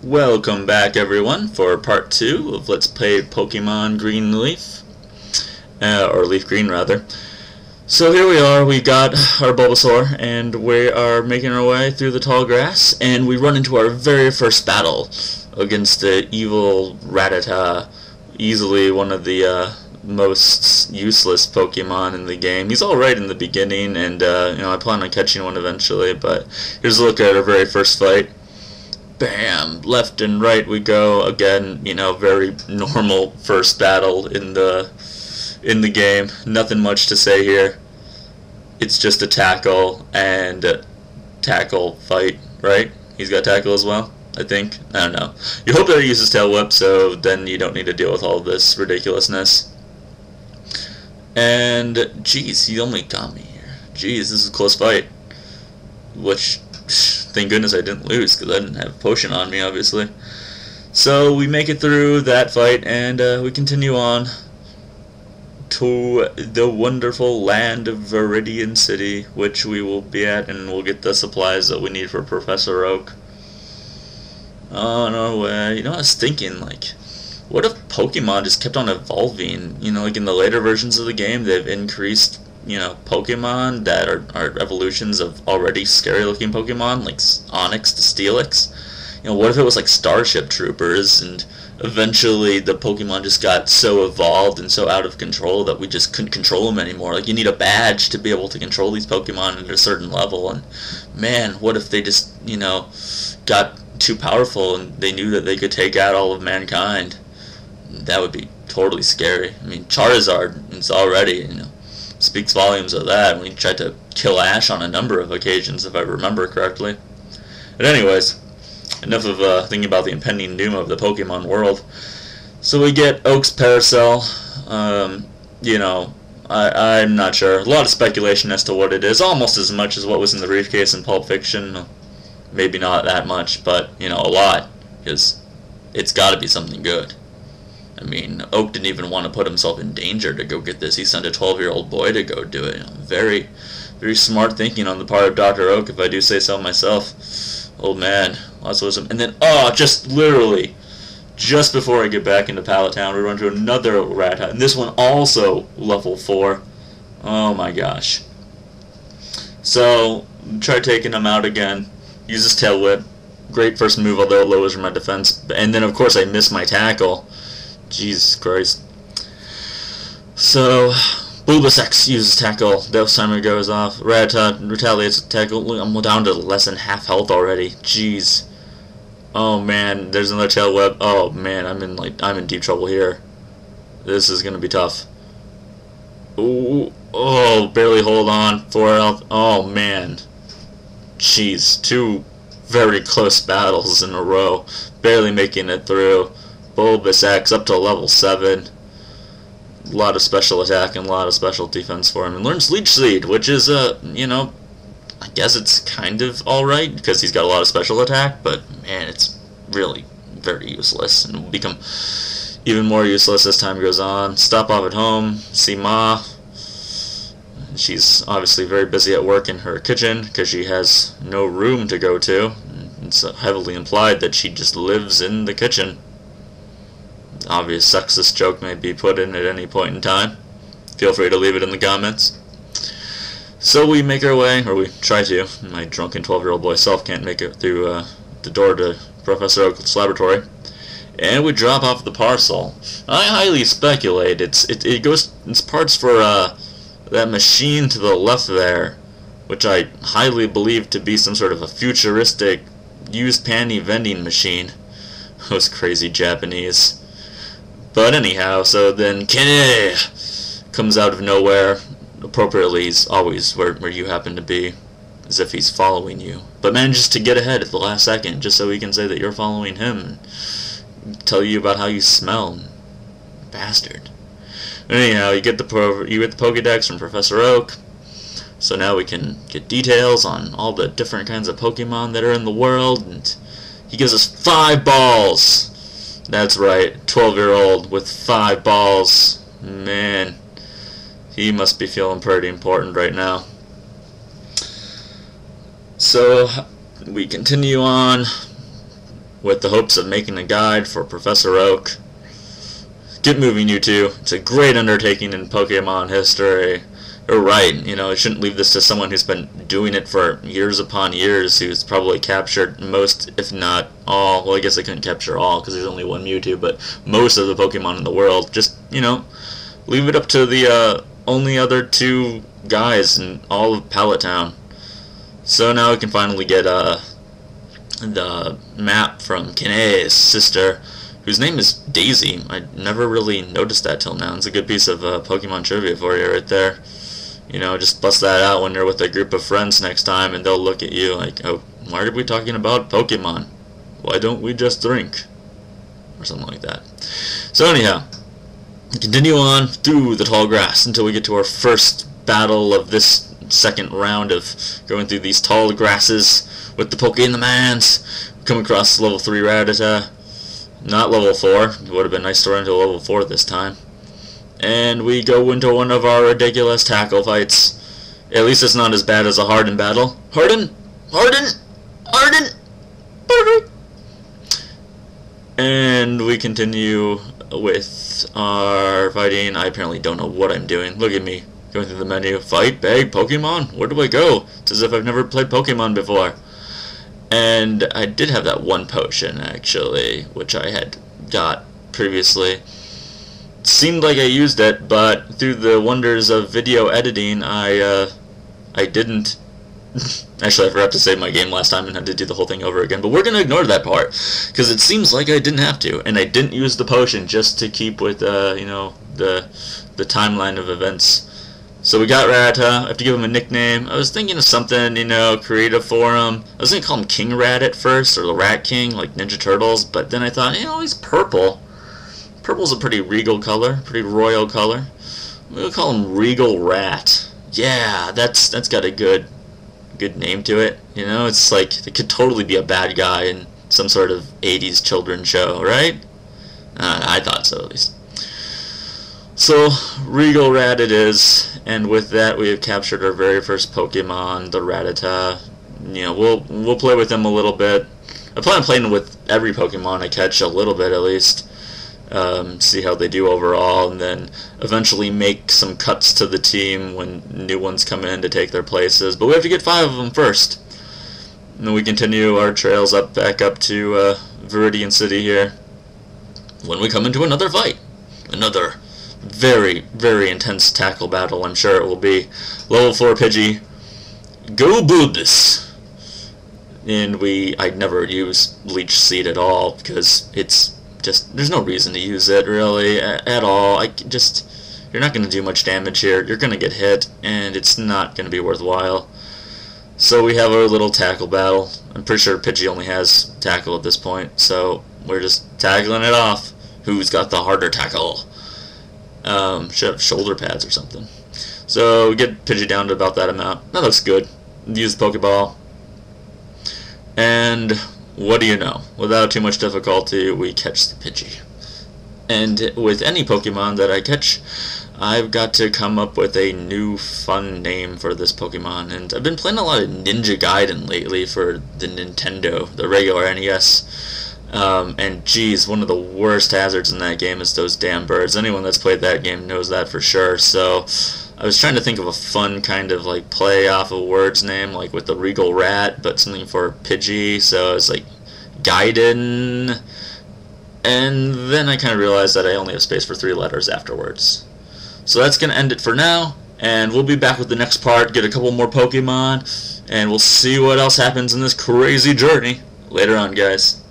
Welcome back everyone for part 2 of Let's Play Pokemon Green Leaf, or Leaf Green rather. So here we are, we got our Bulbasaur and we are making our way through the tall grass and we run into our very first battle against the evil Rattata, easily one of the most useless Pokemon in the game. He's alright in the beginning and I plan on catching one eventually, but here's a look at our very first fight. Bam! Left and right we go again. Very normal first battle in the game. Nothing much to say here. It's just a tackle and a tackle fight, right? He's got tackle as well, I think. I don't know. You hope that he uses Tail Whip, so then you don't need to deal with all this ridiculousness. And jeez, he only got me here. Jeez, this is a close fight. Which, thank goodness I didn't lose, because I didn't have a potion on me, obviously. So we make it through that fight, and we continue on to the wonderful land of Viridian City, which we will be at, and we'll get the supplies that we need for Professor Oak. On our way, I was thinking, what if Pokemon just kept on evolving? Like in the later versions of the game, they've increased Pokemon that are evolutions of already scary-looking Pokemon, like Onix to Steelix. What if it was like Starship Troopers, and eventually the Pokemon just got so evolved and so out of control that we just couldn't control them anymore? Like, you need a badge to be able to control these Pokemon at a certain level, and man, what if they just, got too powerful and they knew that they could take out all of mankind? That would be totally scary. I mean, Charizard is already, speaks volumes of that when he tried to kill Ash on a number of occasions, if I remember correctly. But anyways, enough of thinking about the impending doom of the Pokemon world. So we get Oak's Parasol. I'm not sure. A lot of speculation as to what it is, almost as much as what was in the briefcase in Pulp Fiction. Maybe not that much, but, a lot, because it's got to be something good. I mean, Oak didn't even want to put himself in danger to go get this. He sent a 12-year-old boy to go do it. Very, very smart thinking on the part of Dr. Oak, if I do say so myself. Old man, lots of wisdom. And then, just literally, just before I get back into Pallet Town, we run into another Rattata, and this one also level 4. Oh my gosh. So, try taking him out again. Use his Tail Whip. Great first move, although it lowers my defense. And then, of course, I miss my tackle. Jesus Christ. So, Bulbasex uses tackle. Death Timer goes off. Rattata retaliates with tackle. Look, I'm down to less than half health already. Jeez. Oh man, there's another Tail Whip. Oh man, I'm in deep trouble here. This is gonna be tough. Ooh, oh, barely hold on. 4 health. Oh man. Jeez, 2 very close battles in a row. Barely making it through. Bulbasax up to level 7. A lot of special attack and a lot of special defense for him. And learns Leech Seed, which is, I guess it's kind of alright, because he's got a lot of special attack, but man, it's really very useless, and will become even more useless as time goes on. Stop off at home, see Ma. She's obviously very busy at work in her kitchen, because she has no room to go to. It's heavily implied that she just lives in the kitchen. Obvious sexist joke may be put in at any point in time. Feel free to leave it in the comments. So we make our way, or we try to. My drunken 12-year-old boy self can't make it through the door to Professor Oak's laboratory. And we drop off the parcel. I highly speculate it's parts for that machine to the left there, which I highly believe to be some sort of a futuristic used panty vending machine. Those crazy Japanese. But anyhow, so then Kenny comes out of nowhere. Appropriately, he's always where you happen to be, as if he's following you. But manages to get ahead at the last second, just so he can say that you're following him, and tell you about how you smell. Bastard. Anyhow, you get the Pokédex from Professor Oak. So now we can get details on all the different kinds of Pokemon that are in the world, and he gives us 5 balls. That's right, 12-year-old with 5 balls. Man, he must be feeling pretty important right now. So we continue on with the hopes of making a guide for Professor Oak. Get moving, you two. It's a great undertaking in Pokemon history. You're right, you know, I shouldn't leave this to someone who's been doing it for years upon years, who's probably captured most, if not all, well, I guess I couldn't capture all because there's only one Mewtwo, but most of the Pokemon in the world. Just, you know, leave it up to the only other two guys in all of Pallet Town. So now we can finally get the map from Kine's sister, whose name is Daisy. I never really noticed that till now. It's a good piece of Pokemon trivia for you right there. You know, just bust that out when you're with a group of friends next time, and they'll look at you like, oh, why are we talking about Pokemon? Why don't we just drink? Or something like that. So anyhow, continue on through the tall grass until we get to our first battle of this second round of going through these tall grasses with the Pokémons. Come across level 3 Rattata. Not level 4. It would have been nice to run into level 4 this time. And we go into one of our ridiculous tackle fights. At least it's not as bad as a Harden battle. Harden! Harden! Harden! Harden! And we continue with our fighting. I apparently don't know what I'm doing. Look at me. Going through the menu. Fight, bag, Pokemon? Where do I go? It's as if I've never played Pokemon before. And I did have that one potion, actually, which I had got previously. Seemed like I used it, but through the wonders of video editing, I didn't. Actually, I forgot to save my game last time and had to do the whole thing over again, but we're going to ignore that part, because it seems like I didn't have to, and I didn't use the potion just to keep with, you know, the timeline of events. So we got Rattata. I have to give him a nickname. I was thinking of something, you know, creative for him. I was going to call him King Rat at first, or the Rat King, like Ninja Turtles, but then I thought, you know, he's purple. Purple's a pretty regal color, pretty royal color. We'll call him Regal Rat. Yeah, that's got a good name to it. You know, it's like it could totally be a bad guy in some sort of 80s children's show, right? I thought so, at least. So, Regal Rat it is, and with that we have captured our very first Pokemon, the Rattata. You know, we'll play with him a little bit. I plan on playing with every Pokemon I catch a little bit at least. See how they do overall, and then eventually make some cuts to the team when new ones come in to take their places. But we have to get 5 of them first. And then we continue our trails back up to Viridian City here. When we come into another fight. Another very, very intense tackle battle, I'm sure it will be. Level 4 Pidgey. Go Bulbous! And I'd never use Leech Seed at all, because it's just, there's no reason to use it really at all. You're not going to do much damage here. You're going to get hit, and it's not going to be worthwhile. So we have our little tackle battle. I'm pretty sure Pidgey only has tackle at this point, so we're just tackling it off. Who's got the harder tackle? Should have shoulder pads or something. So we get Pidgey down to about that amount. That looks good. Use the Pokeball. And what do you know? Without too much difficulty, we catch the Pidgey. And with any Pokemon that I catch, I've got to come up with a new fun name for this Pokemon. And I've been playing a lot of Ninja Gaiden lately for the Nintendo, the regular NES. And geez, one of the worst hazards in that game is those damn birds. Anyone that's played that game knows that for sure. So I was trying to think of a fun kind of like play off a words name, like with the Regal Rat, but something for Pidgey. So it's like Gaiden. And then I kind of realized that I only have space for 3 letters afterwards. So that's going to end it for now. And we'll be back with the next part, get a couple more Pokemon, and we'll see what else happens in this crazy journey later on, guys.